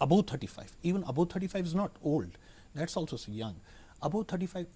above 35, even above 35 is not old, that's also young. Above 35,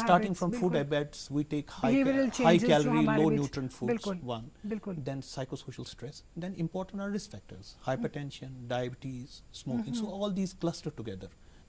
starting from food habits, we take high calorie, low nutrient foods. One, then psychosocial stress, then important are risk factors, hypertension, diabetes, smoking. So all these cluster together.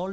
all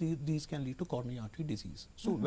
these can lead to coronary artery disease. So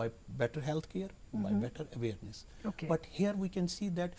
by better health care, by better awareness. But here we can see that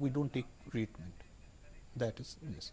we don't take treatment. That is this.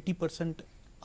80%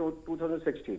2016.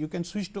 you can switch to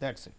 that's it.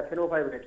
FNO5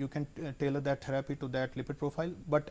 you can tailor that therapy to that lipid profile. But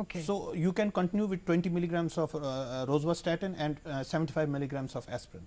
Okay. So you can continue with 20 milligrams of rosuvastatin and 75 milligrams of aspirin.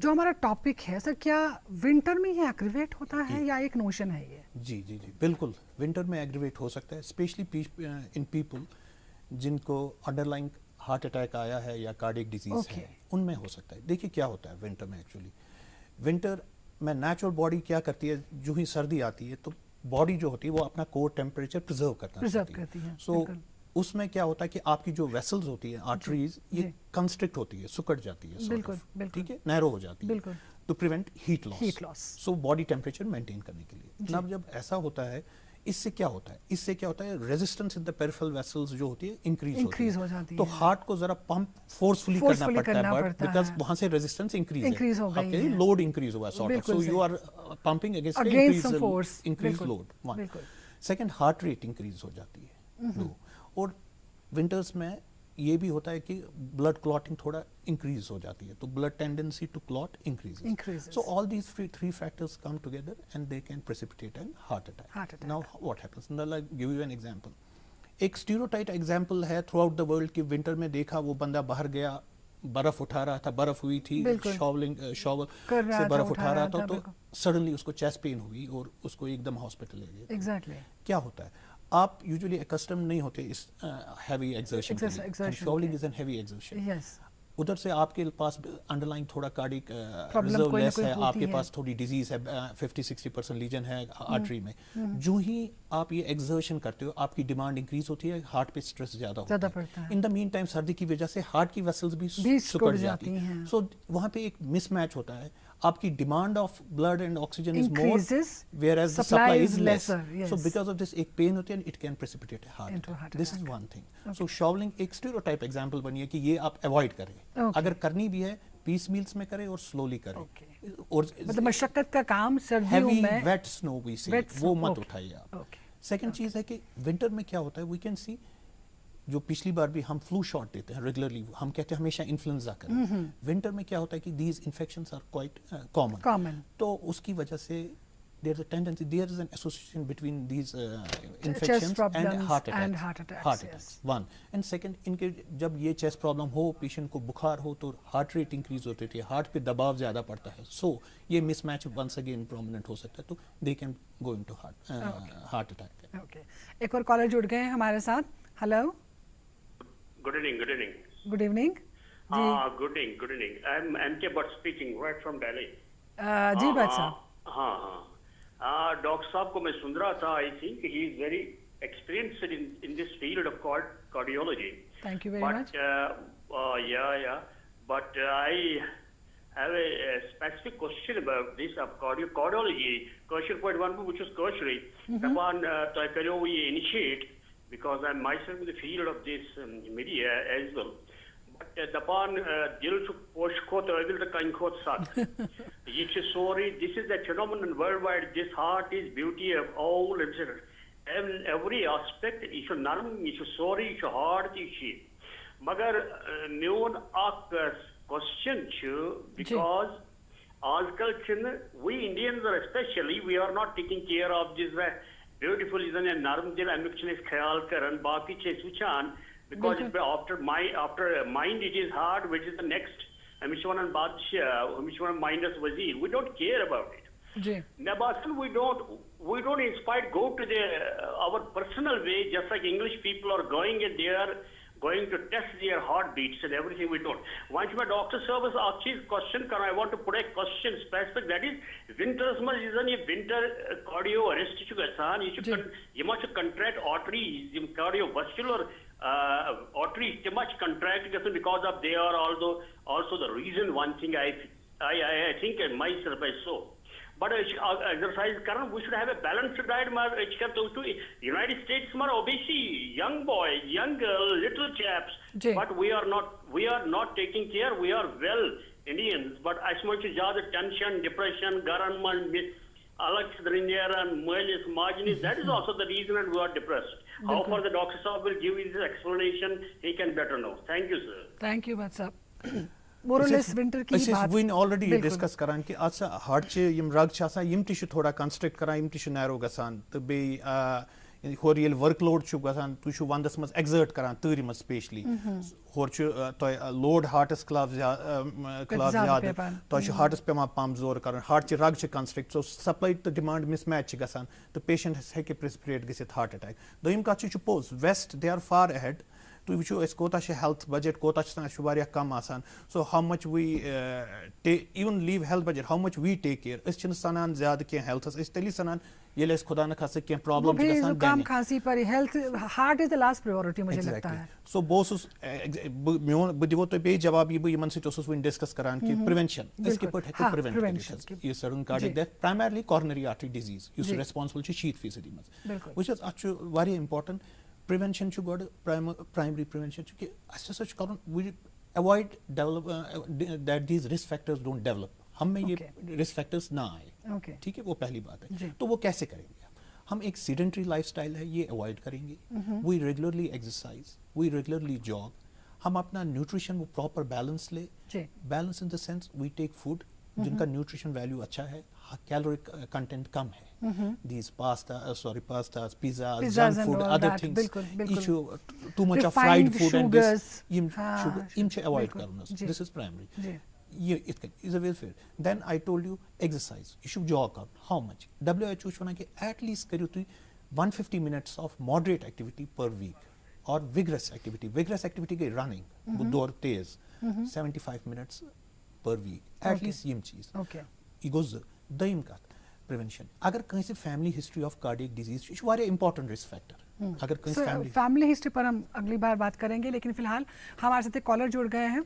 جو ہمارا topic ہے سر, کیا winter میں یہ aggravate ہوتا ہے یا ایک نوشن ہے یہ؟ جی جی جی بالکل ونٹر میں ایگریویٹ ہو سکتا ہے, اسپیشلی ان پیپل جن کو انڈر لائنگ ہارٹ اٹیک آیا ہے یا کارڈیک ڈیزیز ہے, ان میں ہو سکتا ہے. دیکھیے کیا ہوتا ہے ونٹر میں, ایکچولی ونٹر میں نیچرل باڈی کیا کرتی ہے, جو ہی سردی آتی ہے تو باڈی جو ہوتی ہے وہ اپنا کور ٹیمپریچر پرزرو کرتی ہے. سو اس میں کیا ہوتا ہے کہ آپ کی جو ویسلز ہوتی ہیں, آرٹریز, یہ کنسٹرکٹ ہوتی ہے, سکڑ جاتی ہے, ٹھیک ہے, نیرو ہو جاتی ہے to prevent heat loss, so body temperature maintain کرنے کے لیے. اب جب ایسا ہوتا ہے, اس سے کیا ہوتا ہے ریزسٹنس ان دی پیریفرل ویسلز جو ہوتی ہے انکریز ہو جاتی ہے, تو ہارٹ کو ذرا پمپ فورسفلی کرنا پڑتا ہے, بٹ بیکاز وہاں سے ریزسٹنس انکریز ہو گئی ہے, لوڈ انکریز ہوا ہے sort of, so you are pumping against increase load. One second, heart rate increase ہو جاتی ہے. اور ونٹرز میں یہ بھی ہوتا ہے کہ بلڈ کلاٹنگ تھوڑا انکریز ہو جاتی ہے, تو blood tendency to clot increase. So all these three factors come together and they can precipitate an heart attack. Now what happens, give you an example. ایک اسٹیریوٹائپ ایگزامپل ہے throughout the world کہ winter میں دیکھا وہ بندہ باہر گیا, برف اٹھا رہا تھا, برف ہوئی تھی, شاور سے برف اٹھا رہا تھا, تو سڈنلی اس کو چیسٹ پین ہوئی اور اس کو ایک دم ہاسپٹل لے گئے. ایگزیکٹلی کیا ہوتا ہے, آپ یوزلی اکسٹم نہیں ہوتے اس ہیوی ایگزرشن کے لیے, شاولنگ از این ہیوی ایگزرشن. ادھر سے آپ کے پاس انڈر لائن تھوڑا کارڈیک ریزرو لیس ہے, آپ کے پاس تھوڑی ڈیزیز ہے, 50-60% لیجن ہے آرٹری میں. جو ہی آپ یہ ایگزرشن کرتے ہو آپ کی ڈیمانڈ انکریز ہوتی ہے, ہارٹ پہ اسٹریس زیادہ ہوتا ہے. ان دا مین ٹائم سردی کی وجہ سے ہارٹ کی ویسلز بھی سکڑ جاتی ہیں, سو وہاں پہ ایک مس میچ ہوتا ہے. آپ کی demand of blood and oxygen is more whereas the supply is less. So because of this ایک پین ہوتی ہے, it can precipitate a heart attack. This is one thing. So shoveling ایک stereotype example بنی ہے کہ یہ آپ avoid کریں, اگر کرنی بھی ہے پیس میلز میں کریں اور سلولی کریں, اور مطلب مشقت کا کام سردیوں میں heavy wet snow we say وہ مت اٹھائیے آپ. سیکنڈ چیز ہے کہ ونٹر میں کیا ہوتا ہے, we can see جو پچھلی بار بھی ہم فلو شاٹ دیتے ہیں ریگولرلی, ہم کہتے ہیں ہمیشہ انفلوئنزا کریں. ونٹر میں کیا ہوتا ہے کہ these infections are quite common, تو اس کی وجہ سے there is a tendency, there is an association between these infections and heart attacks. One and second, ان کے جب یہ چیسٹ پرابلم ہو, پیشنٹ کو بخار ہو, تو ہارٹ ریٹ انکریز ہوتی ہے, ہارٹ پہ دباؤ زیادہ پڑتا ہے, سو یہ مس میچ ونس اگین پرومیننٹ ہو سکتا ہے, تو they can go into heart attack. ایک اور کالر جڑ گئے ہیں ہمارے ساتھ. Hello, Good evening. Good evening. Good evening. I'm MK Bhatt speaking right from Delhi. جی بھٹ صاحب. ہاں ڈاکٹر صاحب کو میں سن رہا تھا, I think he is very experienced in this field of cardiology. Thank you very much. But I have a specific question about this of cardiology. Question point one, which is tertiary. Upon to initiate, because I'm myself in the field of this media as well. But upon dil to posh khot evil the kind khot sat. It's sorry, this is a phenomenon worldwide. This heart is beauty of all, etc. And every aspect is a narm, is a sorry, is a hard, is she. Magar neon ak question chu, because આજકાલ we Indians are especially, we are not taking care of this beautiful is a narm dil amikchne khayal karan baki che suchan, because it's after mind it is hard, which is the next Mishwan and Badshah, Mishwan minus Wazir. We don't care about it. Nabasan, we don't inspire go to our personal way, just like English people are going and they are going to test their heartbeats and everything. We don't. Once my doctor service asks question, I want to put a question specific, that is winters mas is a winter cardio arrest you must contract arteries, cardiovascular arteries too much contract because of they are also the reason. One thing I think myself I saw. But exercise karan, we should have a balanced diet. United States obesity, young boy, young girl, little chaps, but we are not taking care. We are well Indians, but as much as tension, depression, garan Alex Dringer and Moelis Marginis, that is also the reason and we are depressed. How far the doctor sahab will give his explanation, he can better know. Thank you, sir. Thank you, Bhatt sahab. More or less winter کی بات when already discuss کران کہ heart چھ M رگ چھ آسان M تہ چھ تھوڑا کنسٹرکٹ کران یم تہ چھ نیرو گژھان تو بیٚیہِ ہور ییٚلہِ ورک لوڈ چھُ گژھان تُہۍ چھُو وَندَس منٛز ایگزٲٹ کران تۭرِ منٛز سپیشلی ہور چھُ تۄہہِ لوڈ ہارٹَس خلاف زیادٕ تۄہہِ چھُ ہارٹَس پیٚوان پَمپ زورٕ کَرُن ہارٹچہِ رگ چھِ کَنسٹرٛکٹ سو سپلاے تہٕ ڈِمانٛڈ مِس میچ چھِ گژھان تہٕ پیشَنٹَس ہیٚکہِ پرٛسپِریٹ گٔژھِتھ ہارٹ اَٹیک دوٚیِم کَتھ چھِ یہِ چھُ پوٚز ویسٹ دے آر فار اہیڈ تُہۍ وٕچھِو أسۍ کوتاہ چھِ ہیلتھ بجٹ کوتاہ چھِ آسان اَسہِ چھُ واریاہ کَم آسان so how much we even leave health budget how much we take care أسۍ چھِنہٕ سَنان زیادٕ کینٛہہ ہیلتھَس أسۍ تیٚلی سَنان ییٚلہِ اَسہِ خۄدا نخواستہ کینٛہہ پرٛابلم چھِ گژھان زُکام کھانسی پر health heart is the last priority مجھے لگتا ہے سو بہٕ اوسُس میون بہٕ دِمو تۄہہِ بیٚیہِ جواب یہِ بہٕ یِمن سۭتۍ اوسُس وٕنہِ ڈِسکس کران کہِ پرٛوینشن أسۍ کِتھ پٲٹھۍ ہٮ۪کو پرٛوینٹ کٔرِتھ یہِ sudden cardiac death primarily coronary artery disease یُس ریسپانسبل چھُ 60% منٛز وٕچھ حظ اَتھ چھُ واریاہ اِمپاٹنٹ پرٛوینشن چھُ گۄڈٕ پرٛایمری پرٛوینشن چھُ کہِ اَسہِ ہسا چھُ کَرُن avoid develop that these risk factors don't develop ہم میں یہ رسک فیکٹرز نہ آئے ٹھیک ہے وہ پہلی بات ہے تو وہ کیسے کریں گے ہم ایک سیڈنٹری لائف اسٹائل ہے یہ اوائڈ کریں گے we regularly exercise we regularly jog ہم اپنا نیوٹریشن وہ پراپر بیلنس لے balance in the sense we take food جن کا نیوٹریشن ویلیو اچھا ہے کیلوری کنٹینٹ کم ہے these pasta pizza junk food other things یہ چھُ too much of fried food and یم چھِ اوائڈ کرُن حظ دس از پرائمری یہ ات کن از اے ویل فیئر then I told you exercise یہ چھُ جاگ کرُن ہاو مچ WHO چھُ وَنان کہِ ایٹ لیٖسٹ کٔرِو تُہۍ 150 minutes of moderate activity per week اور وِگرس ایکٹیویٹی گٔے رننگ بہٕ دورٕ تیز 75 minutes per week at least یِم چیٖز یہِ گوٚو زٕ دوٚیِم کَتھ پرٛوینشن اگر کٲنٛسہِ family history of cardiac disease چھُ یہِ چھُ واریاہ امپارٹنٹ رسک فیکٹر اگر کٲنٛسہِ فیملی ہسٹری پر ہم اگلی بار بات کریں گے لیکن فی الحال ہمارے ساتھ ایک کالر جڑ گئے ہیں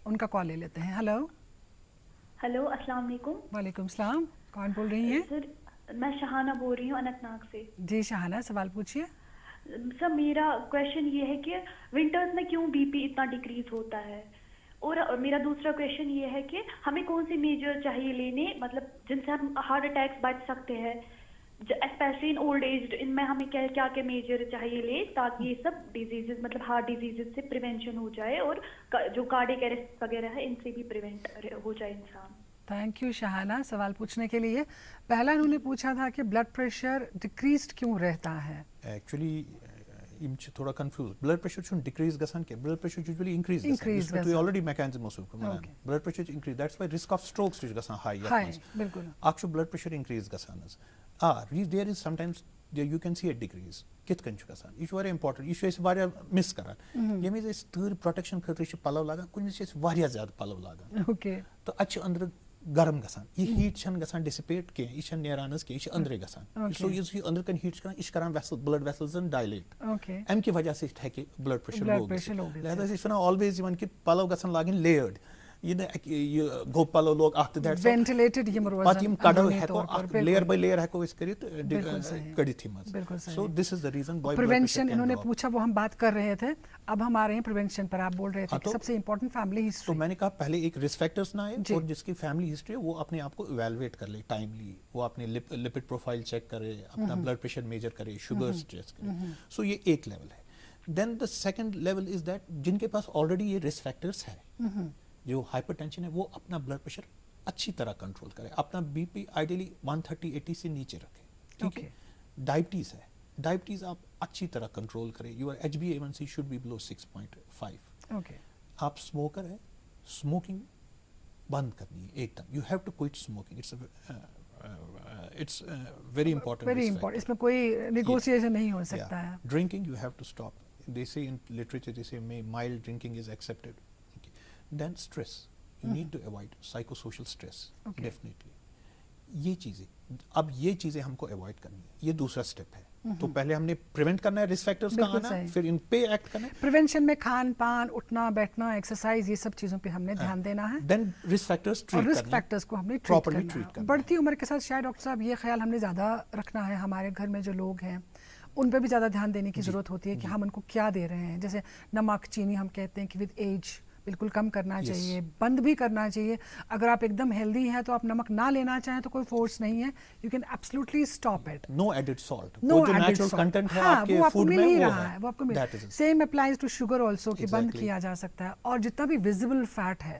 ان کا کال لے لیتے ہیں ہلو السلام علیکم. وعلیکم السلام کون بول رہی ہیں؟ سر میں شہانہ بول رہی ہوں اننت ناگ سے. جی شہانہ سوال پوچھیے. سر میرا کویشچن یہ ہے کہ ونٹرز میں کیوں بی پی اتنا ڈیکریز ہوتا ہے اور میرا دوسرا کویشچن یہ ہے کہ ہمیں کون سے میجر چاہیے لینے مطلب جن سے ہم ہارٹ اٹیکس بچ سکتے ہیں اسپیشلی ان اولڈ ایج ان میں ہمیں کیا کیا میجر چاہیے لے تاکہ یہ سب ڈیزیزز مطلب ہارٹ ڈیزیزز سے پریونشن ہو جائے اور جو کارڈیک اریسٹ وغیرہ ہے ان سے بھی پریونٹ ہو جائے انسان. تھینک یو شہانہ سوال پوچھنے کے لیے. پہلا انہوں نے پوچھا تھا کہ بلڈ پریشر ڈیکریزڈ کیوں رہتا ہے. ایکچولی یم چھِ تھوڑا کنفیوز بلڈ پریشر چھُنہٕ ڈِکریٖز گژھان کینٛہہ بلڈ پریشر چھُ یوٗجولی اِنکریٖز گژھان تُہۍ آلریڈی میکینزم اوسوٕ وَنان بلڈ پریشر چھُ اِنکریٖز دیٹس واے رِسک آف سٹروکس تہِ چھُ گژھان ہاے یتھ منٛز. بالکل اکھ چھُ بلڈ پریشر اِنکریٖز گژھان حظ there is sometimes you can see a decrease کِتھ کٔنۍ چھُ گژھان یہِ چھُ واریاہ اِمپاٹنٹ یہِ چھُ أسۍ واریاہ مِس کران ییٚمہِ وِزِ أسۍ تۭرِ پروٹیکشن خٲطرٕ چھِ پَلو لاگان کُنہِ وِزِ چھِ أسۍ واریاہ زیادٕ پَلو لاگان تہٕ اَتہِ چھُ أنٛدرٕ گرم گژھان یہِ ہیٖٹ چھنہٕ گژھان ڈِسِپیٹ کینٛہہ یہِ چھنہٕ نیران حظ کینٛہہ یہِ چھِ أنٛدرٕے گژھان سو یُس یہِ أنٛدرٕ کَنۍ ہیٖٹ چھُ کران یہِ چھُ کران بلڈ ویسلزن ڈایلیٹ اَمہِ کہِ وجہ سۭتۍ ہیٚکہِ بلڈ پریشر لو گٔژھِتھ لہذا أسۍ چھِ وَنان آلویز یِمن کہِ پَلو گژھن لاگٕنۍ لیئرڈ یہِ نہٕ یہِ گوٚو پَلو لوگ اکھ تہٕ پَتہٕ یِم کَڑو ہٮ۪کو اکھ لیئر باے لیئر ہٮ۪کو أسۍ کٔرِتھ کٔڑِتھ یِم حظ سو دِس از دا ریٖزن پریونشن انہوں نے پوچھا وہ ہم بات کر رہے تھے اب ہم آ رہے ہیں پریونشن پر. آپ بول رہے تھے کہ سب سے امپورٹنٹ فیملی ہسٹری. تو میں نے کہا پہلے ایک رسک فیکٹرس نہ آئے اور جس کی فیملی ہسٹری ہے وہ اپنے آپ کو ایویلویٹ کر لے ٹائملی وہ اپنے لپڈ پروفائل چیک کرے اپنا بلڈ پریشر میجر کرے شوگرس ٹیسٹ کرے. سو یہ ایک لیول ہے. Then the second level is that جن کے پاس آلریڈی یہ رسک فیکٹرس ہے جو ہائپر ٹینشن ہے وہ اپنا بلڈ پریشر اچھی طرح کنٹرول کرے اپنا بی پی آئیڈیلی 130/80 سے نیچے رکھے. ٹھیک ہے. ڈائبٹیز ہے ڈائبٹیز آپ اچھی طرح کنٹرول کریں your HbA1c should be below 6.5. آپ اسموکر ہے اسموکنگ بند کرنی ہے ایک دم. You have to quit smoking. It's very important. اس میں کوئی نیگوشیشن نہیں ہو سکتا ہے. Drinking you have to stop. They say in literature they say mild drinking is accepted. Then stress you need to avoid psycho social stress definitely. یہ چیزیں اب یہ چیزیں ہم کو اوائڈ کرنی ہے. یہ دوسرا اسٹیپ ہے. تو پہلے ہم نے پریونٹ کرنا ہے رسک فیکٹرز کا آنا پھر ان پہ ایکٹ کرنا ہے. پریونشن میں کھان پان اٹھنا بیٹھنا ایکسرسائز یہ سب چیزوں پہ ہم نے دھیان دینا ہے. دین رسک فیکٹرز ٹریٹ کرنا ہے. رسک فیکٹرز کو ہم نے ٹریٹ کرنا ہے. بڑھتی عمر کے ساتھ شاید ڈاکٹر صاحب یہ خیال ہم نے زیادہ رکھنا ہے ہمارے گھر میں جو لوگ ہیں ان پہ بھی زیادہ دھیان دینے کی ضرورت ہوتی ہے کہ ہم ان کو کیا دے رہے ہیں. جیسے نمک چینی ہم کہتے ہیں کہ ود ایج بالکل کم کرنا چاہیے بند بھی کرنا چاہیے. اگر آپ ایک دم ہیلدی ہیں تو آپ نمک نہ لینا چاہیں تو کوئی فورس نہیں ہے. You can absolutely stop it. No added salt. No added salt. ہاں وہ آپ کو مل ہی رہا ہے. وہ آپ کو same applies to sugar also کہ بند کیا جا سکتا ہے. اور جتنا بھی ویزیبل فیٹ ہے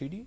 3D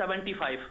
75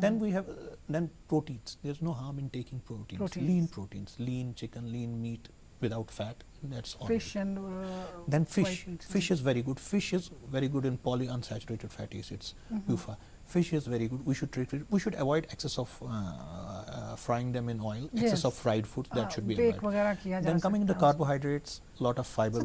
Then we have proteins. There's no harm in taking proteins. Lean proteins, lean chicken, lean meat without fat. That's all. Fish and then fish is very good. Fish is very good in polyunsaturated fatty acids. UFA. Fish is very good. We should treat it. We should avoid excess of frying them in oil. Excess of fried foods that should be avoided. Then coming to carbohydrates, lot of fiber.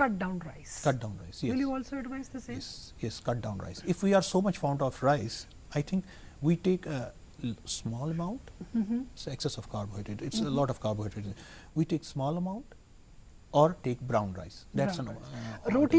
cut down rice. Cut down rice. Yes. Will you also advise the same? Yes, cut down rice. If we are so much fond of rice, I think we take a small amount. It's excess of carbohydrate. It's a lot of carbohydrate. We take small amount or take brown rice. That's an roti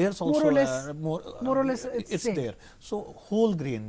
there's also more or less it's there. So whole grain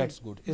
That's good.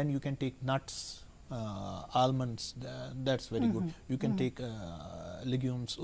Then you can take nuts, almonds. That's very good. You can take legumes.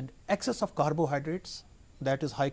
And excess of carbohydrates, that is high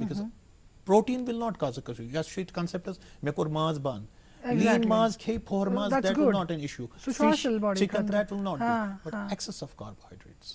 Because protein will not cause a issue. Just shit concept is mekor maaz ban. Lean maaz khe for maaz that will not an issue. Fish, chicken that will not be. But excess of carbohydrates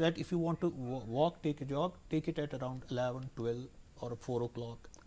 that if you want to walk take a jog take it at around 11 12 or 4 o'clock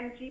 mg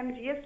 mgs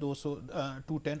200 210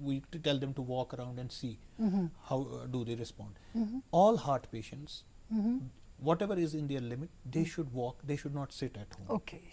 we tell them to walk around and see how do they respond all heart patients whatever is in their limit, they should walk, they should not sit at home. Okay.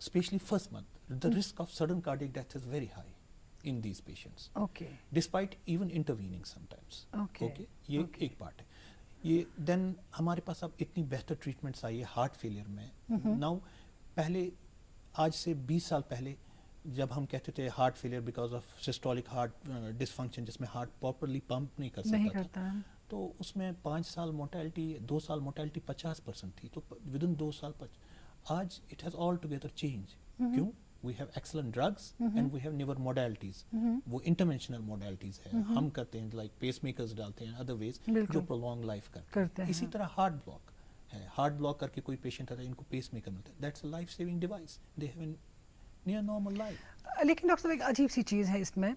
especially first month, the risk of sudden cardiac death is very high. in these patients, Okay. despite even intervening sometimes. Okay. Okay, یہ ایک part ہے. یہ دین ہمارے پاس اب اتنی بہتر treatments آئی ہے heart failure میں. ناؤ پہلے آج سے 20 سال پہلے جب ہم کہتے تھے heart failure because of systolic heart dysfunction جس میں ہارٹ پراپرلی پمپ نہیں کر سکتا تھا, تو اس میں 5 سال موٹیلٹی 2 سال موٹیلٹی 50% تھی. تو ود ان 2 سال آج it has all together change. کیوں؟ We have excellent drugs and we have newer modalities. وہ انٹرونشنل موڈیلٹیز ہے, ہم کرتے ہیں لائک پیس میکرز ڈالتے ہیں, ادر ویز جو پرولونگ لائف کرتے ہیں. اسی طرح ہارٹ بلاک ہے, ہارٹ بلاک کر کے کوئی پیشنٹ آتا ہے ان کو پیس میکر ملتا ہے, that's a life saving device, they have an near normal life. لیکن ڈاکٹر صاحب ایک عجیب سی چیز ہے اس میں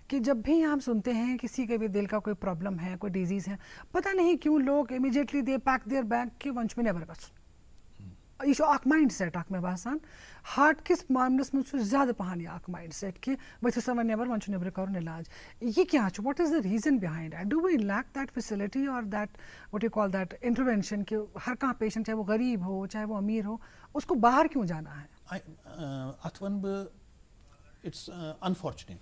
کہ جب بھی ہم سنتے ہیں کسی کے بھی دل کا کوئی پرابلم ہے, کوئی ڈیزیز ہے, پتہ نہیں کیوں لوگ immediately they pack their bag کہ ونچ میں نیبر گژھُن. یہ چھُ اکھ مائنڈ سیٹ اکھ مےٚ باسان ہارٹ کس معاملس منٛز چھُ زیادٕ پہن یہ اکھ مائنڈ سیٹ کہ ؤتھِو سا وۄنۍ نیبر وۄنۍ چھُ نیبرٕ کرُن علاج. یہ کیا چھُ, what is the reason behind it? Do we lack that facility اور that what you call that intervention کہ ہر کانٛہہ پیشنٹ چاہے وہ غریب ہو چاہے وہ امیر ہو اس کو باہر کیوں جانا ہے؟ اتھ ون بہٕ اٹس انفارچُنیٹ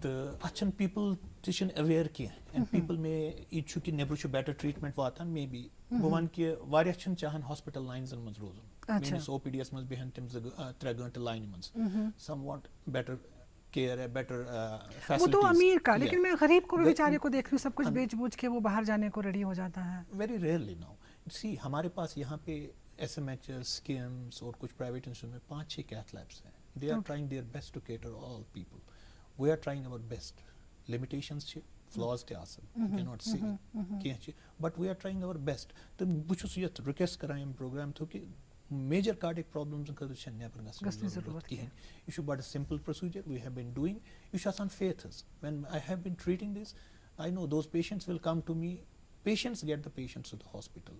تہٕ اتھ چھنہٕ پیپل تہِ چھِنہٕ اویر کینٛہہ, اینڈ پیپل مے یہِ چھُ کہِ نیبرٕ چھُ بیٹر ٹریٹمنٹ واتان. مے بی بہٕ وَنہٕ کہِ واریاہ چھِنہٕ چاہان ہاسپٹل لاینزن منٛز روزُن. میٲنِس او پی ڈی یس منٛز بیٚہن تِم 2-3 گٲنٛٹہٕ لاینہِ منٛز. سم وانٹ بیٹر کیئر ہے, بیٹر وہ تو امیر کا, لیکن میں غریب کو بھی بیچارے کو دیکھ رہی ہوں سب کچھ بیچ بوجھ کے وہ باہر جانے کو ریڈی ہو جاتا ہے. ویری ریئرلی ناؤ سی ہمارے پاس یہاں پہ ایس ایم ایچ اسکیمس اور کچھ پرائیویٹ انسٹیٹیوٹ میں 5-6 کیتھ لیبس ہیں. They are trying their best to cater all people. We are trying our best. Limitations چھِ, فلاز تہِ آسان, یو کین ناٹ سی کینٛہہ چھِ, but we are trying our best. تہٕ بہٕ چھُس یتھ رِکویسٹ کران ییٚمہِ پروگرام تھرو کہِ میجر کارڈک پرابلمزن خٲطرٕ چھنہٕ نیبر گژھنٕچ ضروٗرت کِہیٖنۍ. یہِ چھُ بڑٕ simple procedure, we have been doing. یہِ چھُ آسان فیتھس. When I have been treating this I know those patients will come to me. Patients get the patients to the hospital,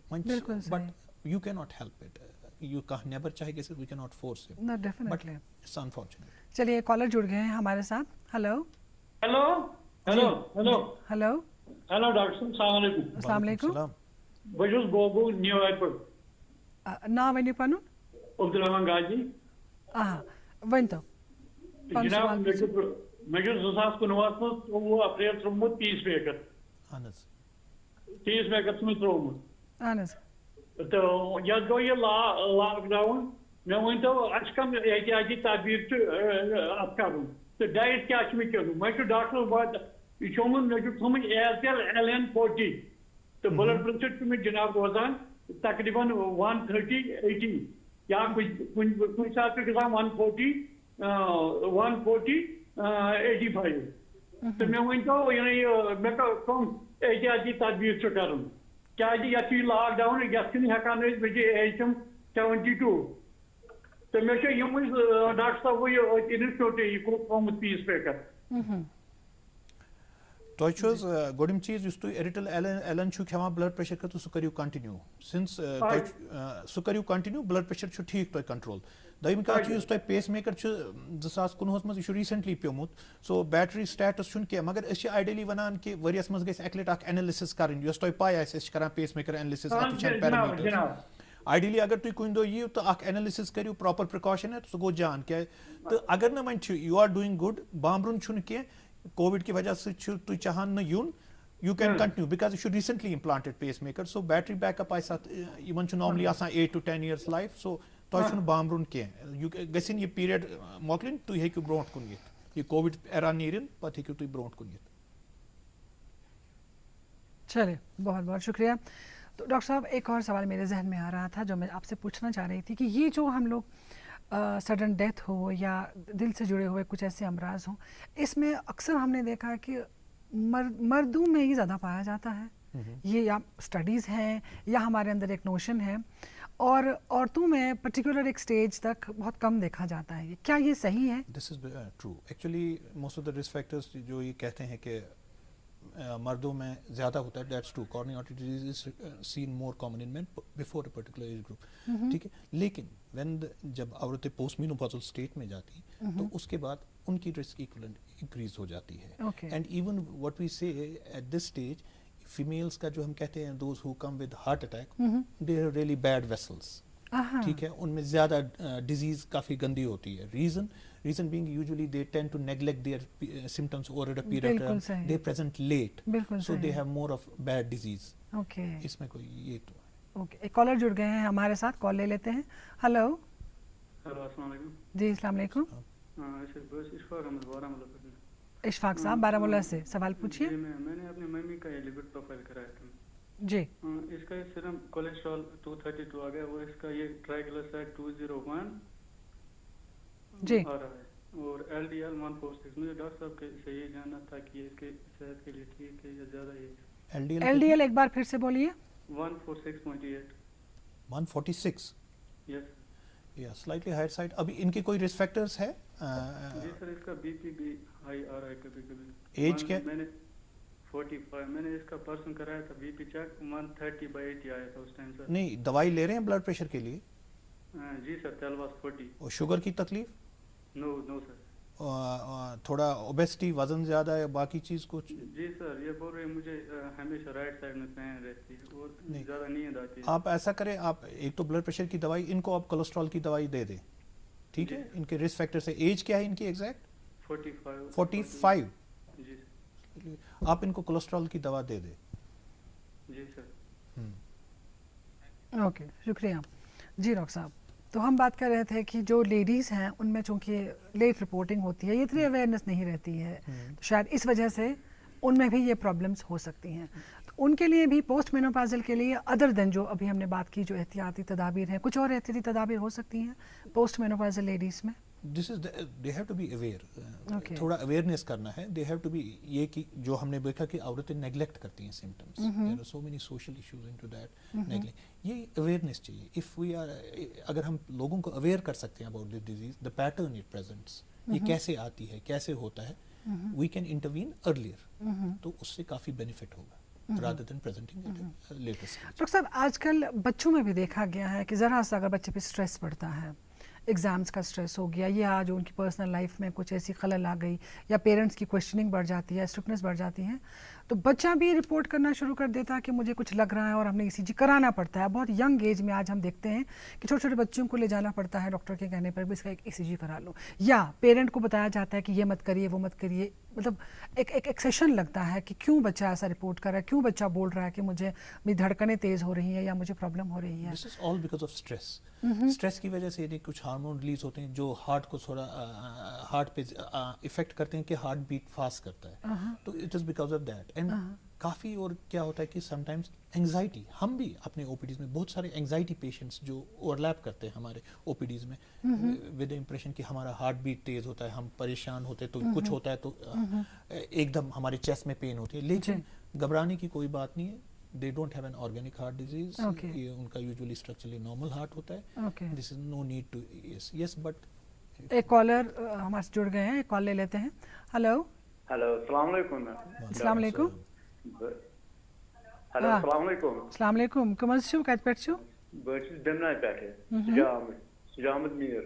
but you can not help it. You کانٛہہ نیبر چاہے گژھِتھ, we can not force it, but it's unfortunate. چلیے caller جڑ گئے ہیں ہمارے ساتھ. Hello hello hello hello hello hello doctor صاحب السلام علیکم. السلام علیکم. بہٕ چھُس بوبو نیو ایئرپورٹ. ناو ؤنِو پنُن. عبدالرحمان غازی. ؤنۍتو. جناب مےٚ چھُ 2019 منٛز 23 اپریل ترٛوومُت پیٖس میکر. اہن حظ پیٖس میکر چھُ مےٚ ترٛوومُت. اہن حظ. تہٕ یتھ گوٚو یہِ لاک ڈاوُن. مےٚ ؤنۍتو اَسہِ کم احتیاطی تدبیٖر چھُ اَتھ کَرُن تہٕ ڈایٹ کیٛاہ چھُ مےٚ کھیوٚن؟ وۄنۍ چھُ ڈاکٹر یہِ کھیوٚمُت, مےٚ چھُ تھوٚمُت ایرٹل LN40 تہٕ بلڈ پریشر چھُ مےٚ جناب روزان تقریٖباً 130/80 یا کُنہِ ساتہٕ چھُ گژھان 140/85. تہٕ مےٚ ؤنۍتو یہِ مےٚ کٕم احتیاطی تدبیٖر چھُ کَرُن کیٛازِ یتھ چھُ لاک ڈاوُن, یتھ چھِنہٕ ہٮ۪کان أسۍ, مےٚ چھِ ایج چھَم 72 تہٕ مےٚ چھُ یِموٕے ڈاکٹر صٲبٕے أتھۍ اِنسٹِٹیوٗٹٕے یہِ تھوٚومُت پیٖس میکر. تۄہہِ چھُ حظ گۄڈِم چیٖز یُس تُہۍ ایرٹل LN چھُو کھٮ۪وان بلڈ پریشر خٲطرٕ سُہ کٔرِو کنٹِنیو. سِنس سُہ کٔرِو کنٹِنیو, بلڈ پریشر چھُ ٹھیٖک تۄہہِ کنٹرول. دوٚیِم کَتھ چھِ یُس تۄہہِ پیس میکر چھُ 2019 منٛز, یہِ چھُ ریٖسنٹلی پیوٚمُت. سو بیٹری سٹیٹس چھُنہٕ کینٛہہ, مگر أسۍ چھِ آیڈلی وَنان کہِ ؤریَس منٛز گژھِ اَکہِ لَٹہِ اکھ اینلسِس کَرٕنۍ, یۄس تۄہہِ پاے آسہِ أسۍ چھِ کران پیس میکر اینلسِس, اَتھ وٕچھان پیرامیٖٹر. آیڈلی اگر تُہۍ کُنہِ دۄہ یِیِو تہٕ اکھ اینلسِس کٔرِو, پراپر پرکاشن ہے, سُہ گوٚو جان. کیٛازِ تہٕ اگر نہٕ وۄنۍ چھُ یوٗ آر ڈوٗیِنگ گُڈ, بامبرُن چھُنہٕ کینٛہہ. کووِڈ کہِ وجہ سۭتۍ چھُ تُہۍ چاہان نہٕ یُن, یوٗ کین کنٹِنیو بیکاز یہِ چھُ ریٖسنٹلی امپلانٹڈ پیس میکر. سو بیٹری بیک اپ آسہِ اَتھ, یِمن چھُ نارملی آسان 8 to 10 years لایف. سو تۄہہِ چھُنہٕ بامبرُن کینٛہہ, گژھِنۍ یہِ پیٖریڈ مۄکلٕنۍ, تُہۍ ہیٚکِو برونٛٹھ کُن یِتھ. یہِ کووِڈ ایرا نیرِن, پتہٕ ہیٚکِو تُہۍ برونٛٹھ کُن یِتھ. چلیے بہت بہت شکریہ. تو ڈاکٹر صاحب ایک اور سوال میرے ذہن میں آ رہا تھا جو میں آپ سے پوچھنا چاہ رہی تھی کہ یہ جو ہم لوگ سڈن ڈیتھ ہو یا دل سے جڑے ہوئے کچھ ایسے امراض ہوں, اس میں اکثر ہم نے دیکھا کہ مردوں میں یہ زیادہ پایا جاتا ہے. یہ یا اسٹڈیز ہیں یا ہمارے اندر ایک نوشن ہے, اور عورتوں میں پرٹیکولر ایک سٹیج تک بہت کم دیکھا جاتا ہے. کیا یہ صحیح ہے؟ This is true. Actually most of the risk factors جو یہ کہتے ہیں کہ مردوں میں زیادہ ہوتا ہے, that's true. Coronary artery disease is seen more common in men before a particular age group. ٹھیک ہے, لیکن وین جب عورتیں پوسٹ مینوپازل اسٹیٹ میں جاتی تو اس کے بعد ان کی رسک انکریز ہو جاتی ہے. اینڈ ایون واٹ وی سے ایٹ دس اسٹیج, فیمیلس کا جو ہم کہتے ہیں those who come with heart attack, they are really bad vessels. ٹھیک ہے, ان میں زیادہ ڈیزیز کافی گندی ہوتی ہے. reason being usually they tend to neglect their symptoms over a period of time. They present late, so they have more of bad disease. Okay, اس میں کوئی یہ تو اوکے. ایک کالر جڑ گئے ہیں ہمارے ساتھ, کال لے لیتے ہیں. ہلو. ہلو, السلام علیکم. جی السلام علیکم. اشفاق احمد بارہمولہ سے. اشفاق صاحب بارہمولہ سے, سوال پوچھیے. میں نے اپنی ممی کا یہ لپڈ پروفائل کرایا تھا. جی. اس کا سرم کولیسٹرول 232 آ گیا, وہ اس کا یہ ٹرائیگلیسرائڈ 201 جی آ رہا ہے, اور LDL 146. مجھے ڈاکٹر صاحب سے یہ جاننا تھا کہ اس کی صحت کے لیے ٹھیک ہے یا زیادہ یہ LDL ایک بار پھر سے بولیے. 146.8. 146. یس. یا سلائٹلی ہائر سائڈ. ابھی ان کے کوئی رسک فیکٹرز ہے؟ جی سر, اس کا BP بھی ہائی آ رہا ہے کبھی کبھی. ایج کیا؟ میں نے 45. میں نے اس کا پرسن کرایا تھا BP چیک, 130/80 آیا تھا اس ٹائم سر. نہیں, دوائی لے رہے ہیں بلڈ پریشر کے لیے؟ جی سر, تیلواس 40. اور شوگر کی تکلیف؟ نو سر. تھوڑا اوبیسٹی, وزن زیادہ ہے, باقی چیز کچھ؟ جی سر, یہ بول رہے ہیں مجھے ہمیشہ رائٹ سائڈ میں پین رہتی ہے اور زیادہ نیند آتی ہے. آپ ایسا کریں, آپ ایک تو بلڈ پریشر کی دوائی, ان کو آپ کولیسٹرول کی دوائی دے دیں, ٹھیک ہے. ان کے رسک فیکٹر سے, ایج کیا ہے ان کی ایگزیکٹ؟ 45. جی آپ ان کو کولیسٹرول کی دوا دے دیں. جی سر. اوکے, شکریہ. جی ڈاکٹر صاحب, تو ہم بات کر رہے تھے کہ جو لیڈیز ہیں ان میں چونکہ لیٹ رپورٹنگ ہوتی ہے, یہ اتنی اویئرنیس نہیں رہتی ہے, تو شاید اس وجہ سے ان میں بھی یہ پرابلمس ہو سکتی ہیں. تو ان کے لیے بھی پوسٹ مینوپازل کے لیے ادر دین جو ابھی ہم نے بات کی جو احتیاطی تدابیر ہیں, کچھ اور احتیاطی تدابیر ہو سکتی ہیں پوسٹ مینوپازل لیڈیز میں؟ This is they have to be aware, تھوڑا اویئرنیس کرنا ہے. دے ہیو ٹو بی, یہ کہ جو ہم نے دیکھا کہ عورتیں نیگلیکٹ کرتی ہیں symptoms, there are so many social issues into that neglect. یہ اویئرنیس چاہیے. اف وی آر, اگر ہم لوگوں کو اویئر کر سکتے ہیں about this disease, the pattern it presents, یہ کیسے آتی ہے, کیسے ہوتا ہے, وی کین انٹروین ارلیئر, تو اس سے کافی بینیفٹ ہوگا rather than presenting at a later stage. Doctor صاحب, آج کل بچوں میں بھی دیکھا گیا ہے کہ ذرا سا اگر بچے پہ اسٹریس پڑتا ہے, ایگزامس کا اسٹریس ہو گیا, یا جو ان کی پرسنل لائف میں کچھ ایسی خلل آ گئی, یا پیرنٹس کی کوشچننگ بڑھ جاتی ہے, اسٹرکٹنس بڑھ جاتی ہیں, تو بچہ بھی رپورٹ کرنا شروع کر دیتا ہے کہ مجھے کچھ لگ رہا ہے, اور ہم نے ECG کرانا پڑتا ہے. بہت ینگ ایج میں آج ہم دیکھتے ہیں کہ چھوٹے چھوٹے بچوں کو لے جانا پڑتا ہے ڈاکٹر کے کہنے پر بھی اس کا ایک ECG کرا لو, یا پیرنٹ کو بتایا جاتا ہے کہ یہ مت کریے وہ مت کریے. مطلب ایک سیشن لگتا ہے کہ کیوں بچہ ایسا رپورٹ کر رہا ہے, کیوں بچہ بول رہا ہے کہ مجھے میری دھڑکنیں تیز ہو رہی ہیں یا مجھے پرابلم ہو رہی ہے. This is all because of stress. Stress کی وجہ سے یعنی کچھ ہارمون ریلیز ہوتے ہیں جو ہارٹ کو تھوڑا ہارٹ پہ افیکٹ کرتے ہیں کہ ہارٹ بیٹ فاسٹ کرتا ہے, تو it is because of that. And کافی اور کیا ہوتا ہے کہ سم ٹائمز انگزائٹی, ہم بھی اپنے او پی ڈیز میں بہت سارے انگزائٹی پیشنٹس جو اوور لیپ کرتے ہیں ہمارے او پی ڈیز میں ود امپریشن کہ ہمارا ہارٹ بیٹ تیز ہوتا ہے, ہم پریشان ہوتے ہیں, تو کچھ ہوتا ہے تو ایک دم ہمارے چیسٹ میں پین ہوتی ہے. لیکن گھبرانے کی کوئی بات نہیں ہے. They don't have an organic heart disease. یہ ان کا usually structurally normal heart ہوتا ہے. This is no need to, yes but. ایک کالر ہمارے سے جڑ گئے ہیں, ایک کال لے لیتے ہیں. ہلو. ہلو, السلام علیکم. السلام علیکم. ہلو, السلام علیکم. السلام علیکم. کم از چھو, کت پٮ۪ٹھ چھو؟ بہٕ چھُس بیمنا پٮ۪ٹھٕ. سجا احمد میٖر.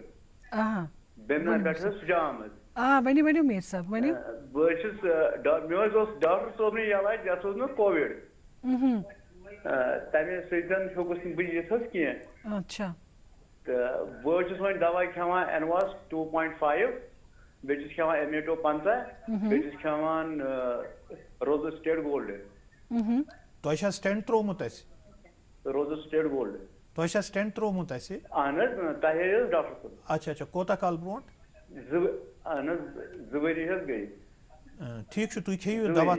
بیمنا پٮ۪ٹھٕ سجا احمد. ؤنِو ؤنِو میٖر صٲب ؤنِو. بہٕ چھُس, مےٚ حظ اوس ڈاکٹر صٲبنہِ علاج, یَتھ اوس مےٚ کووِڈ. تَمہِ سۭتۍ ہیوٚکُس نہٕ بہٕ یِتھ حظ کینٛہہ. اچھا. تہٕ بہٕ حظ چھُس وۄنۍ دوا کھٮ۪وان اینواس 2.5, بیٚیہِ چھُس کھٮ۪وان ایمیٹو 50, بیٚیہِ چھُس کھٮ۪وان روزوسٹیڈ گولڈ. تۄہہِ چھا سٹینٹ ترٛوومُت اَسہِ؟ روزوسٹیڈ گولڈ. تۄہہِ چھا سٹینٹ ترٛوومُت اَسہِ؟ اہن حظ, تۄہے حظ ڈاکٹر صٲب. اچھا اچھا, کوتاہ کال برونٛٹھ؟ اہن حظ, 2 ؤری حظ گٔے. ٹھیٖک چھُ, تُہۍ کھیٚیِو دوا.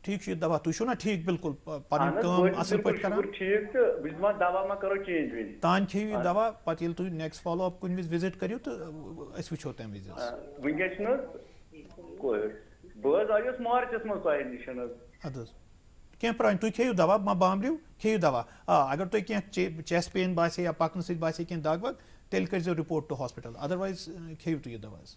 ٹھیٖک چھُ یہِ دوا, تُہۍ چھُو نا ٹھیٖک بِلکُل پَنٕنۍ کٲم اَصٕل پٲٹھۍ کران؟ ٹھیٖک, تہٕ بہٕ چھُس دَپان دوا ما کرو چینج وینج. تانۍ کھیٚیِو یہِ دوا, پَتہٕ ییٚلہِ تُہۍ نیکسٹ فالو اپ کُنہِ وِزِ وِزِٹ کٔرِو تہٕ أسۍ وٕچھو تَمہِ وِزِ حظ. وٕنکیٚس چھُنہٕ حظ کووِڈ, بہٕ حظ آیوس مارچَس منٛز تۄہہِ نِش حظ. اَدٕ حظ کینٛہہ پرٛٲنۍ, تُہۍ کھیٚیِو دوا, ما بامبرِو, کھیٚیِو دوا. اگر تۄہہِ کینٛہہ چیسٹ پین باسے یا پَکنہٕ سۭتۍ باسے کینٛہہ دگ وگ, تیٚلہِ کٔرۍزیو رِپوٹ ٹُو ہاسپِٹل, اَدروایز کھیٚیِو تُہۍ یہِ دوا حظ.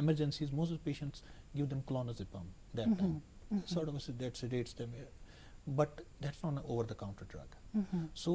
emergencies most of the patients give them clonazepam that time, sort of that sedates them, but that's not an over the counter drug. So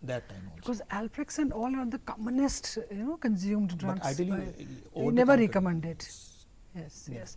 that time also, because Alprex and all are the commonest consumed drugs, but ideally we never recommend it. Yes.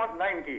190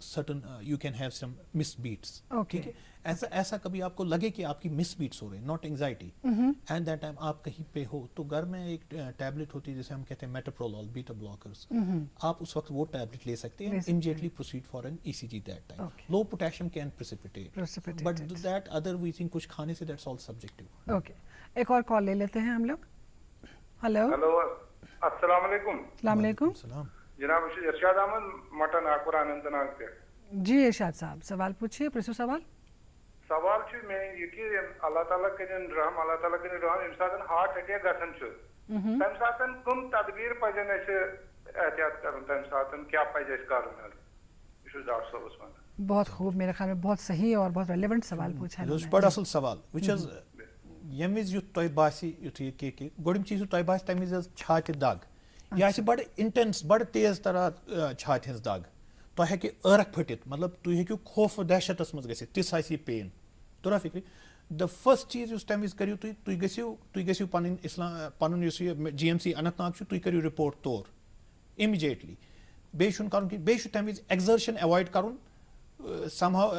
certain you can have some missed beats. Okay. ٹھیک ہے ایسا کبھی آپ کو لگے کہ آپ کی مس بیٹس ہو رہے ہیں, not anxiety, and that time آپ کہیں پہ ہو تو گھر میں ایک ٹیبلٹ ہوتی ہے جسے ہم کہتے ہیں میٹاپرولول, بیٹا بلاکرز, آپ اس وقت وہ ٹیبلٹ لے سکتے ہیں, immediately proceed for an ECG that time. Low potassium can precipitate, but that other we think کچھ کھانے سے دیٹس آل سبجیکٹیو. اوکے, ایک اور کال لے لیتے ہیں ہم لوگ. ہلو السلام علیکم. السلام علیکم. جناب ارشاد احمد مٹن آکور اننت ناگ سے. جی ارشاد صاحب سوال پوچھیے, پرسو سوال. سوال میں یہ کہ اللہ تعالیٰ کرن رحم, اللہ تعالیٰ کرن رحم, یمہ ساتن ہارٹ اٹیک گژھان تمہ ساتن کم تدبیر پزن اسہ احتیاط کرن, تمہ ساتن کیا پز اسہ کرن. یہ چھُس ڈاکٹر صٲبس ونان. بہت خوب, میرے خیال میں بہت صحیح اور بہت ریلیونٹ سوال پوچھا ہے. بڑا اصل سوال وچ از یم وز یُتھ تۄہہِ باسہِ یُتھُے یہِ کے گۄڈٕنِچ چیٖز یُتھ تۄہہِ باسہِ تَمہِ وِزِ ٲس چھاتہِ دگ, یہِ آسہِ بڑٕ اِنٹٮ۪نس بڑٕ تیز تران چھاتہِ ہٕنٛز دگ, تۄہہِ ہیٚکہِ ٲرکھ پھٔٹِتھ, مطلب تُہۍ ہیٚکِو خوف و دہشتس منٛز گٔژھِتھ, تِژھ آسہِ یہِ پین. توٚرا فِکرِ. د فٔسٹ چیٖز یُس تَمہِ وِزِ کٔرِو تُہۍ گٔژھِو پنُن یُس یہِ GMC اننت ناگ چھُ, تُہۍ کٔرِو رِپورٹ تور اِمِجیٹلی. بیٚیہِ چھُنہٕ کَرُن کینٛہہ, بیٚیہِ چھُ تَمہِ وِزِ ایگزرشن ایوایڈ کَرُن, سمہاو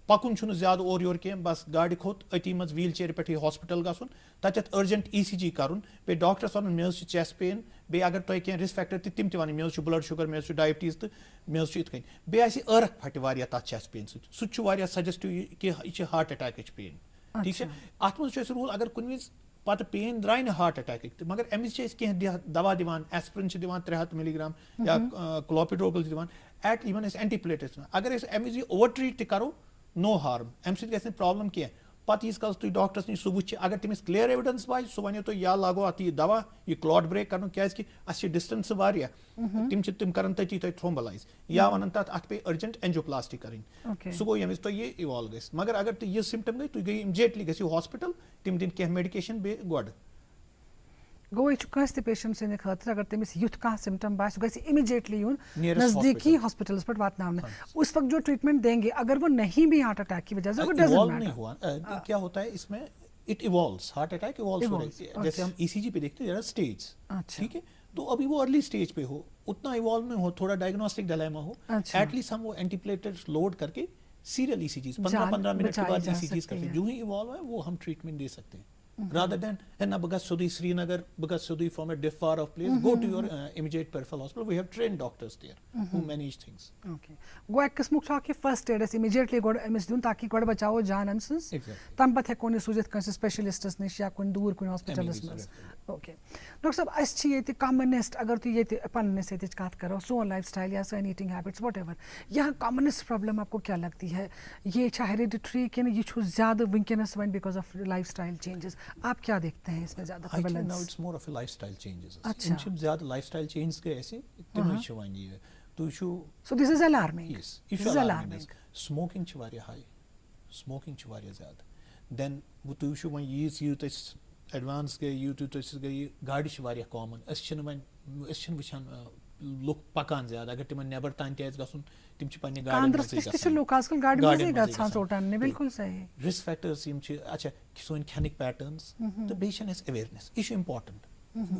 پکُن چھُنہٕ زیادٕ اورٕ یورٕ کینٛہہ, بس گاڑِ کھوٚت أتی منٛز ویٖل چیرِ پٮ۪ٹھٕے ہاسپِٹل گژھُن, تتٮ۪تھ أرجنٹ ECG کَرُن, بیٚیہِ ڈاکٹرس وَنُن مےٚ حظ چھِ چیسٹ پین, بیٚیہِ اگر تۄہہِ کینٛہہ رِسک فیکٹر تہِ تِم تہِ وَنٕنۍ, مےٚ حظ چھُ بلڈ شُگر, مےٚ حظ چھُ ڈایبٹیٖز تہٕ مےٚ حظ چھُ یِتھ کٔنۍ. بیٚیہِ آسہِ ٲرکھ پھٹہِ واریاہ تَتھ چیسٹ پین سۭتۍ, سُہ تہِ چھُ واریاہ سجسٹِو کہِ یہِ چھِ ہارٹ اٹیکٕچ پین. ٹھیٖک چھا, اَتھ منٛز چھُ اَسہِ روٗل اگر کُنہِ وِزِ پتہٕ پین درٛاے نہٕ ہارٹ اٹیکٕکۍ تہٕ مگر اَمہِ وِزِ چھِ أسۍ کینٛہہ دوا دِوان, ایسپرین چھِ دِوان 300 ملی گرام یا کلوپیڈوگل چھِ دِوان, ایٹ یِمن أسۍ اینٹی پلیٹلیٹس دِوان. اگر أسۍ اَمہِ وِزِ یہِ اوور ٹریٖٹ تہِ کرو نو ہارم, اَمہِ سۭتۍ گژھِ نہٕ پرابلم کینٛہہ. پتہٕ ییٖتِس کالس تُہۍ ڈاکٹرس نِش سُہ وٕچھِ, اگر تٔمِس کلیر ایویڈنس باسہِ سُہ وَنیو تۄہہِ یا لاگو اَتھ یہِ دوا یہِ کٕلاٹ بریک کرنُک, کیازِ اَسہِ چھِ ڈِسٹنس واریاہ, تِم کرن تٔتی تۄہہِ تھرومبلایز یا وَنن تَتھ اَتھ پیٚیہِ أرجنٹ اینجیوپلاسٹی کَرٕنۍ. سُہ گوٚو ییٚمہِ وِزِ تۄہہِ یہِ اِوالو گژھِ. مگر اگر تُہۍ یہِ سِمپٹم گٔے تُہۍ گٔیِو اِمجیٹلی گٔژھِو ہاسپِٹل, تِم دِنۍ کینٛہہ میڈِکیشن بیٚیہِ گۄڈٕ. گوٚو یہِ چھُ کٲنٛسہِ تہِ پیشنٹ سٕنٛدِ خٲطرٕ اگر تٔمِس یُتھ کانٛہہ سمٹم باسہِ سُہ گژھِ اِمِجیٹلی یُن نزدیکی ہاسپٹلس پٮ۪ٹھ واتناونہٕ. اس وقت جو ٹریٹمنٹ دیں گے اگر وہ نہیں بھی ہارٹ اٹیک کی وجہ سے وہ ڈزنٹ میٹر. کیا ہوتا ہے اس میں it evolves, heart attack evolves ہو رہا ہے. جیسے ہم ECG پہ دیکھتے ہیں دیر آر اسٹیج, ٹھیک ہے, تو ابھی وہ ارلی اسٹیج پہ ہو, اتنا ایوالو نہیں ہو, تھوڑا ڈائگنوسٹک ڈائلیما ہو, ایٹ لیسٹ ہم وہ اینٹی پلیٹلیٹس لوڈ کر کے سیریل ECGs 15 منٹ کے بعد ECGs کرتے ہیں, جو ہی ایوالو ہے وہ ہم ٹریٹمنٹ دے سکتے ہیں. Rather than na baga sudi Srinagar, baga sudi from a far off place, go to your immediate peripheral hospital. We have trained doctors there who manage things. Okay. Go ek qismuk cha ki first aid as immediately go emis dun taki god bachao jaan ansans. Tam path hekoni sujit kansi specialists nish ya kun dur kun hospitals mas. Okay. Doctor sahab as chi yeti commonest agar tu yeti panne se tich kaat karo, so lifestyle ya so eating habits whatever. Yahan commonest problem aapko kya lagti hai? Ye cha hereditary ke na ye chhu zyada weakness went because of lifestyle changes. آپ کیا دیکھتے ہیں اس میں زیادہ prevalence? Now it's more of a lifestyle changes. ان چھِ زیادہ lifestyle changes گٔے اَسہِ تِمے چھِ وۄنۍ یہِ تُہۍ چھُو. So this is alarming. Yes, یہِ چھُ alarming. Smoking چھِ واریاہ high, smoking چھِ واریاہ زیادٕ. Then تُہۍ وٕچھِو وۄنۍ یوٗت أسۍ ایڈوانس گٔے یوٗت أسۍ گٔے گاڑِ چھِ واریاہ کامن. أسۍ چھِنہٕ وٕچھان لُکھ پکان زیادٕ, اگر تِمن نیبر تام تہِ آسہِ گژھُن تِم چھِ پننہِ گاڑِ منٛزٕے. رِسک فیکٹٲرٕس یِم چھِ, اچھا سٲنۍ کھٮ۪نٕکۍ پیٹٲرنٕز تہٕ بیٚیہِ چھنہٕ اَسہِ اویرنیس, یہِ چھُ اِمپاٹنٹ.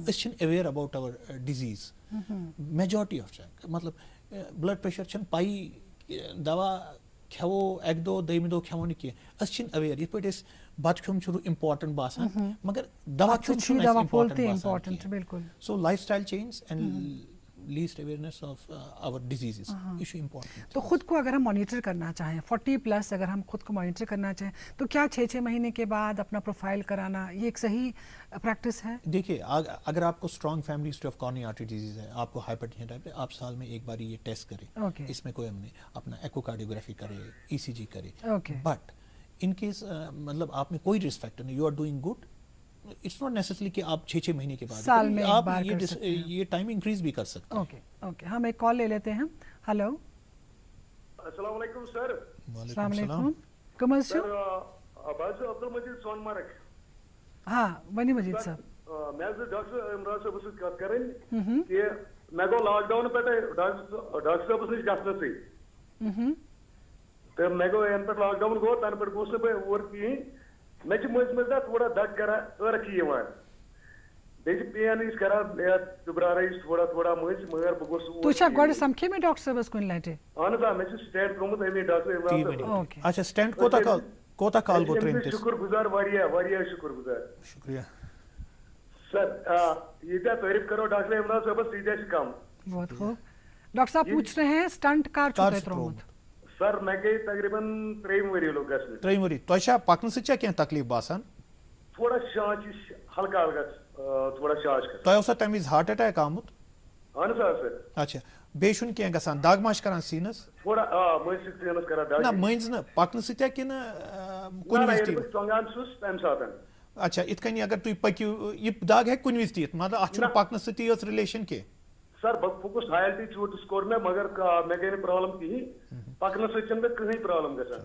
أسۍ چھِنہٕ aware about our disease. Majority of check مطلب بلڈ پریشر چھنہٕ پَیی, دوا کھٮ۪وو اَکہِ دۄہ دوٚیمہِ دۄہ کھٮ۪وو نہٕ کینٛہہ, أسۍ چھِنہٕ اویر. یِتھ پٲٹھۍ أسۍ بتہٕ کھیوٚن چھُ اِمپاٹنٹ باسان مگر دوا کھیوٚن چھُنہٕ اَسہِ اِمپاٹنٹ باسان. So lifestyle change and least awareness of our diseases issue important. تو خود کو اگر ہم مانیٹر کرنا چاہیں 40+ اگر ہم خود کو مانیٹر کرنا چاہیں تو کیا 6 مہینے کے بعد اپنا پروفائل کرانا یہ ایک صحیح پریکٹس ہے؟ دیکھیے اگر آپ کو strong family history of coronary artery disease ہے, آپ کو ہائپرٹینشن ٹائپ ہے, آپ سال میں ایک بار یہ ٹیسٹ کریں, اس میں کوئی ہم نے اپنا ایکوکارڈیوگرافی کرے, ECG کرے. بٹ ان کیس مطلب آپ میں کوئی رسک فیکٹر نہیں, you are doing good, it's not necessary کہ آپ 6 مہینے کے بعد آپ یہ ٹائم انکریز بھی کر سکتے ہیں. اوکے ہم ایک کال لے لیتے ہیں. ہلو السلام علیکم سر. السلام علیکم. کم حظ چھو؟ بہٕ عبد المجید سون مرگ. ہاں ؤنِو مجید صاحب. مےٚ حظ ٲس ڈاکٹر عمران صٲبس سۭتۍ کتھ کرٕنۍ کہِ مےٚ گوٚو لاک ڈاوُن پٮ۪ٹھے ڈاکٹر صٲبس نِش گژھنسٕے تہٕ مےٚ گوٚو ینہٕ پٮ۪ٹھ لاک ڈاوُن گوٚو تنہٕ پٮ۪ٹھ گوٚوُس نہٕ بہٕ اور کِہیٖنۍ. مےٚ چھِ مٔنٛزۍ مٔنٛزۍ نہ تھوڑا دگ کران ٲرکھ یِوان, بیٚیہِ چھِ پین یُس کران دُبرارے یُس تھوڑا تھوڑا مٔنٛزۍ مگر بہٕ گوٚژھ تُہۍ چھا گۄڈٕ سمکھے مےٚ ڈاکٹر صٲبس کُنہِ لٹہِ؟ اہن حظ آ مےٚ چھُ سٹینٹ ترٛوومُت امی ڈاکٹر عمران صٲب. اچھا سٹینٹ کوتاہ کال گوٚو ترٛٲمتِس؟ شُکر گُزار واریاہ شُکر گُزار. شُکریہ سر ییٖتیاہ تعریف کرو ڈاکٹر عمران صٲبس تیٖتیاہ چھِ کم. بہت خوب. ڈاکٹر صاحب پوچھ رہے ہیں سٹنٹ کر چھُو تۄہہِ ترٛوومُت؟ سر مےٚ گٔے تقریٖباً 3 ؤری لوٚگ گژھنہِ. 3 ؤری. تۄہہِ چھا پکنہٕ سۭتۍ چھا کینٛہہ تکلیٖف باسان؟ تھوڑا شانچ ہلکا تھوڑا شانچ کر. تۄہہِ اوسا تَمہِ وِزِ ہارٹ اٹیک آمُت؟ اہن حظ آ سر. اچھا بیٚیہِ چھُنہٕ کینٛہہ گژھان دگ ما چھِ کران سیٖنس؟ تھوڑا مٔنٛزۍ چھِ سیٖنس کران دگ. نہ مٔنٛزۍ نہٕ پکنہٕ سۭتۍ کِنہٕ کُنہِ وِزِ تہِ؟ ٹۄنٛگان چھُس تمہِ ساتہٕ. اچھا یِتھ کٔنۍ اگر تُہۍ پٔکِو یہِ دگ ہیٚکہِ کُنہِ وِزِ تہِ یِتھ مطلب اتھ چھُنہٕ پکنہٕ سۭتی یٲژ رِلیشن کینٛہہ. سر بہٕ پوٚکُس ہایلٹی چوٗٹس کوٚر مےٚ مگر مےٚ گٔے نہٕ پرابلم کِہینۍ. پکنہٕ سۭتۍ چھنہٕ مےٚ کٕہٕنۍ پرابلم گژھان.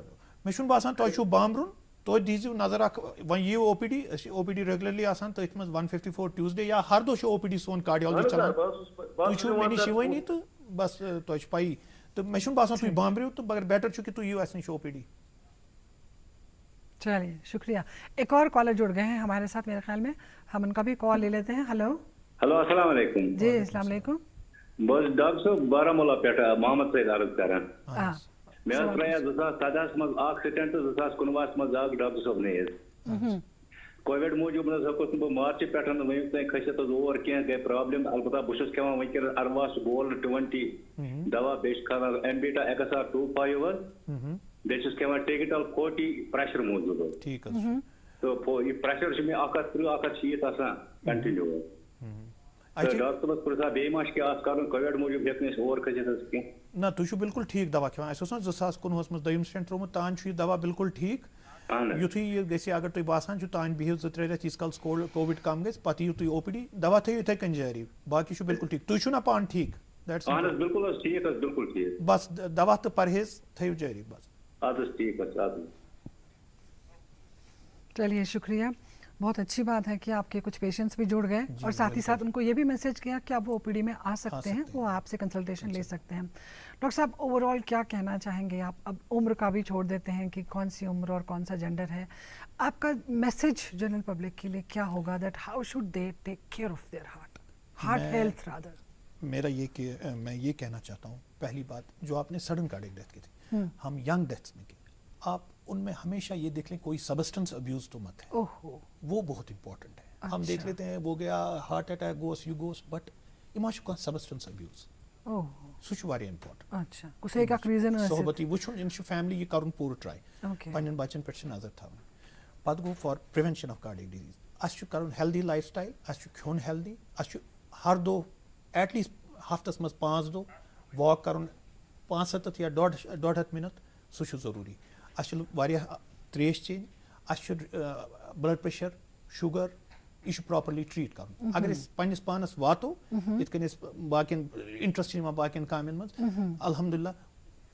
مےٚ چھُنہٕ باسان تۄہہِ چھُو بامبرُن. تُہۍ دیٖزِو نظر اکھ وۄنۍ یِیِو او پی ڈی أسۍ چھِ او پی ڈی ریگولرلی آسان تٔتھۍ منٛز 154 ٹیوزڈے یا ہر دۄہ چھُ او پی ڈی سون کارڈیالجی چلان. تُہۍ چھُو مےٚ نِش یِوٲنی تہٕ بس تۄہہِ چھِ پَیی تہٕ مےٚ چھُنہٕ باسان تُہۍ بامبرِو تہٕ مگر بیٹر چھُ کہِ تُہۍ یِیِو اَسہِ نِش او پی ڈی. چلیے شکریہ. ایک اور کالر جڑ گئے ہیں ہمارے ساتھ میرے خیال میں ہم ان کا بھی کال لے لیتے ہیں. ہلو السلام علیکم. جی السلام علیکم. بہٕ ڈاکٹر صٲب بارہمولہ پٮ۪ٹھ محمد سعید عرض کران. مےٚ حظ ترٛایاو 2017 منٛز اکھ سٹینٹ تہٕ 2019 منٛز اکھ ڈاکٹر صٲبنٕے حظ. کووِڈ موٗجوٗب نہ حظ ہیوٚکُس نہٕ بہٕ مارچہِ پٮ۪ٹھ وٕنیُک تانۍ کھٔسِتھ حظ اور کینٛہہ گٔے پرابلم. البتہ بہٕ چھُس کھٮ۪وان وٕنکٮ۪نس ارواس گولڈ 20 دوا بیٚیہِ چھُ کھٮ۪وان اینبیٹا ایکسار 25 حظ بیٚیہِ چھُس کھٮ۪وان ٹیکٹل 40 پریشر موٗجوٗب حظ. ٹھیٖک حظ. تہٕ یہِ پریشر چھُ مےٚ 130 160 آسان کنٹِنیو حظ. ڈاکٹر صٲبس پرٛژھا بیٚیہِ ما چھُ کینٛہہ اَتھ کَرُن کووِڈ موٗجوٗب ہیٚکہِ نہٕ أسۍ اور کھٔسِتھ حظ کینٛہہ. نہ تُہۍ چھُو بِلکُل ٹھیٖک دوا کھٮ۪وان. اَسہِ اوس نا 2019 منٛز دوٚیِم سٹینٹ ترٛوومُت تانۍ چھُ یہِ دوا بِلکُل ٹھیٖک. یُتھُے یہِ گژھِ اگر تۄہہِ باسان چھُ تانۍ بِہِو 2-3 رٮ۪تھ ییٖتِس کالس کووِڈ کم گژھِ پتہٕ یِیِو تُہۍ او پی ڈی. دوا تھٲیِو یِتھَے کٔنۍ جٲری. باقٕے چھُ بِلکُل ٹھیٖک. تُہۍ چھُو نا پانہٕ ٹھیٖک؟ بِلکُل حظ ٹھیٖک حظ بِلکُل ٹھیٖک. بس دوا تہٕ پرہیز تھٲیِو جٲری بس. اَدٕ حظ ٹھیٖک حظ اَدٕ حظ. چلیے شکریہ. بہت اچھی بات ہے کہ آپ کے کچھ پیشنٹس بھی جڑ گئے اور ساتھ ہی ساتھ ان کو یہ بھی میسج کیا کہ اب وہ او پی ڈی میں آ سکتے ہیں, وہ آپ سے کنسلٹیشن لے سکتے ہیں. ڈاکٹر صاحب اوور آل کیا کہنا چاہیں گے آپ؟ اب عمر کا بھی چھوڑ دیتے ہیں کہ کون سی عمر اور کون سا جینڈر ہے. آپ کا میسج جنرل پبلک کے لیے کیا ہوگا that how should they take care of their heart health rather? میرا یہ کہ میں یہ کہنا چاہتا ہوں, پہلی بات جو آپ نے سڈن کارڈیک ڈیتھ کی تھی, ہم ینگ ڈیتھس میں کی, آپ ان میں ہمیشہ یہ دیکھ لیں کوئی سبسٹنس ابیوز تو مت ہے, وہ بہت امپورٹنٹ ہے. ہم دیکھ لیتے ہیں وہ گیا ہارٹ اٹیک گوس یو گوس بٹ یِمن چھُ کانٛہہ سبسٹنس ابیوز, سُہ چھُ واریاہ امپورٹنٹ. صحبتی وٕچھُن أمِس چھُ فیملی یہِ کَرُن پوٗرٕ ٹراے, پننٮ۪ن بچن پٮ۪ٹھ چھِ نظر تھاوٕنۍ. پتہٕ گوٚو فار پرٛوینشن آف کارڈیک ڈِزیٖز, اَسہِ چھُ کَرُن ہیلدی لایف سٹایل, اَسہِ چھُ کھیوٚن ہیلدی, اَسہِ چھُ ہر دۄہ ایٹ لیٖسٹ ہفتس منٛز 5 دۄہ واک کَرُن 500 یا 150 مِنٹ, سُہ چھُ ضروٗری. اَسہِ چھُ واریاہ تریش چیٚنۍ, اَسہِ چھُ بلڈ پریشر شُگر یہِ چھُ پراپرلی ٹریٖٹ کَرُن. اگر أسۍ پننِس پانس واتو یِتھ کٔنۍ أسۍ باقین انٹرسٹ چھِ یِوان باقین کامٮ۪ن منٛز, الحمدللہ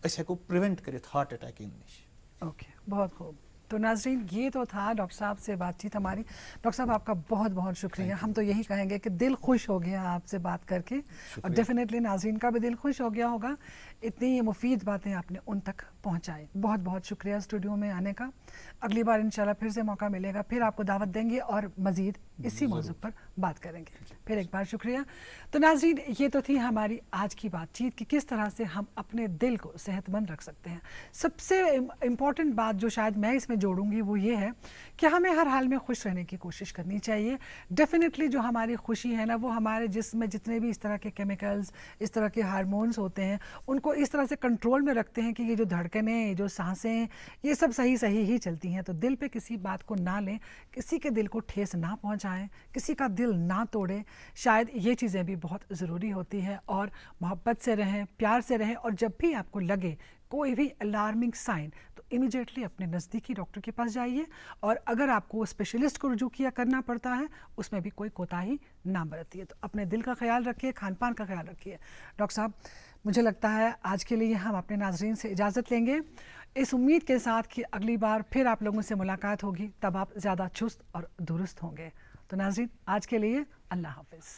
أسۍ ہٮ۪کو پرٛوینٹ کٔرِتھ ہارٹ اٹیک نِش. اوکے, بہت خوب. تو ناظرین یہ تو تھا ڈاکٹر صاحب سے بات چیت ہماری. ڈاکٹر صاحب آپ کا بہت بہت شکریہ. ہم تو یہی کہیں گے کہ دل خوش ہو گیا آپ سے بات کر کے, اور ڈیفینیٹلی ناظرین کا بھی دل خوش ہو گیا ہوگا. اتنی یہ مفید باتیں آپ نے ان تک پہنچائی. بہت بہت شکریہ اسٹوڈیو میں آنے کا. اگلی بار انشاءاللہ پھر سے موقع ملے گا, پھر آپ کو دعوت دیں گے اور مزید اسی موضوع پر بات کریں گے. پھر ایک بار شکریہ. تو ناظرین یہ تو تھی ہماری آج کی بات چیت کہ کس طرح سے ہم اپنے دل کو صحت مند رکھ سکتے ہیں. سب سے امپورٹنٹ بات جو شاید میں اس میں جوڑوں گی وہ یہ ہے کہ ہمیں ہر حال میں خوش رہنے کی کوشش کرنی چاہیے. ڈیفینیٹلی جو ہماری خوشی ہے نا, وہ ہمارے جسم میں جتنے بھی اس طرح کے کیمیکلز, اس طرح کے ہارمونز ہوتے ہیں, ان کو اس طرح سے کنٹرول میں رکھتے ہیں کہ یہ جو دھڑکنیں, یہ جو سانسیں, یہ سب صحیح ہی چلتی ہیں. تو دل پہ کسی بات کو نہ لیں, کسی کے دل کو ٹھیس نہ پہنچائیں, کسی کا دل نہ توڑیں. شاید یہ چیزیں بھی بہت ضروری ہوتی ہیں. اور محبت سے رہیں, پیار سے رہیں, اور جب بھی آپ کو لگے کوئی بھی الارمنگ سائن تو امیڈیٹلی اپنے نزدیکی ڈاکٹر کے پاس جائیے. اور اگر آپ کو اسپیشلسٹ کو رجوع کرنا پڑتا ہے اس میں بھی کوئی کوتاہی نہ برتیے. تو اپنے دل کا خیال رکھیے, کھان پان کا خیال رکھیے. ڈاکٹر صاحب مجھے لگتا ہے آج کے لیے ہم اپنے ناظرین سے اجازت لیں گے, اس امید کے ساتھ کہ اگلی بار پھر آپ لوگوں سے ملاقات ہوگی, تب آپ زیادہ چست اور درست ہوں گے. تو ناظرین آج کے لیے اللہ حافظ.